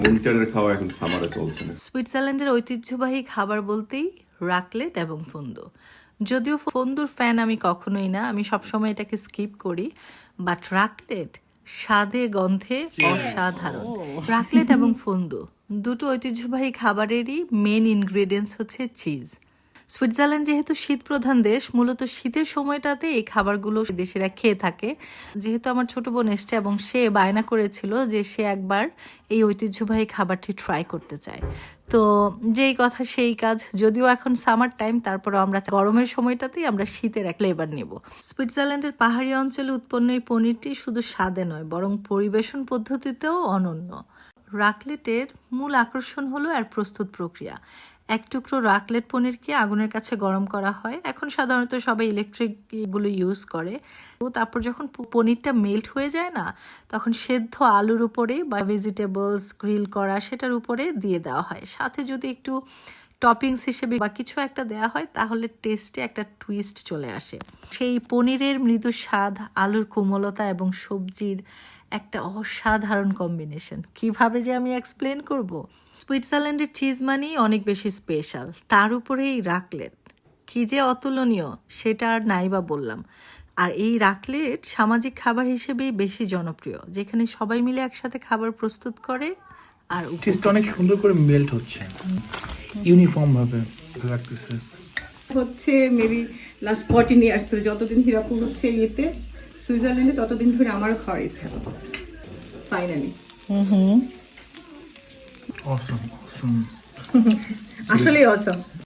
উইন্টারের খাওয়া এখন সামারে চলছে না। সুইজারল্যান্ডের ঐতিহ্যবাহী খাবার বলতেই রাকলেট এবং ফন্দু। যদিও ফন্দুর ফ্যান আমি কখনোই না, আমি সবসময় এটাকে স্কিপ করি, বাট রাকলেট স্বাদে গন্ধে অসাধারণ। রাকলেট এবং ফন্দু দুটো ঐতিহ্যবাহী খাবারেরই মেন ইনগ্রেডিয়েন্টস হচ্ছে চিজ। সুইজারল্যান্ড যেহেতু শীত প্রধান দেশ, মূলত শীতের সময়টাতে এই খাবারগুলো দেশেরা খেয়ে থাকে। যেহেতু আমার ছোট বোন এসছে এবং সে বায়না করেছিল যে সে একবার এই ঐতিহ্যবাহী খাবারটি ট্রাই করতে চায়, তো যেই কথা সেই কাজ। যদিও এখন সামার টাইম, তারপরে আমরা গরমের সময়টাতেই আমরা শীতের এক ফ্লেভার নেব। সুইজারল্যান্ডের পাহাড়ি অঞ্চলে উৎপন্ন এই পনিরটি শুধু স্বাদে নয়, বরং পরিবেশন পদ্ধতিতেও অনন্য। রাকলেটের মূল আকর্ষণ হলো এর প্রস্তুত প্রক্রিয়া। এক টুকরো রাকলেট পনিরকে আগুনের কাছে গরম করা হয়। এখন সাধারণত সবাই ইলেকট্রিক গুলো ইউজ করে। তো তারপর যখন পনিরটা মেল্ট হয়ে যায় না, তখন সেদ্ধ আলুর উপরে বা ভেজিটেবলস গ্রিল করা সেটার উপরে দিয়ে দেওয়া হয়। সাথে যদি একটু টপিংস হিসেবে বা কিছু একটা দেওয়া হয়, তাহলে টেস্টে একটা টুইস্ট চলে আসে। সেই পনিরের মৃদু স্বাদ, আলুর কোমলতা এবং সবজির একটা অসাধারণ কম্বিনেশন। কিভাবে যে আমি এক্সপ্লেন করব। সুইজারল্যান্ডের চিজ মানেই অনেক বেশি স্পেশাল, তার উপরে এই রাকলেট কি যে অতুলনীয় সেটা আর নাই বা বললাম। আর এই রাকলেট সামাজিক খাবার হিসেবেই বেশি জনপ্রিয়, যেখানে সবাই মিলে একসাথে খাবার প্রস্তুত করে আর চিজটা অনেক সুন্দর করে মেল্ট হচ্ছে, ইউনিফর্ম ভাবে লাগতেছে। হচ্ছে মেবি লাস্ট 14 ইয়ার্স ধরে, যতদিন হিরাপুর হচ্ছে ইয়েতে সুইজারল্যান্ডে, ততদিন ধরে আমারও খাওয়ার ইচ্ছা হতো। ফাইনালি অসম অসম আসলেই অসম।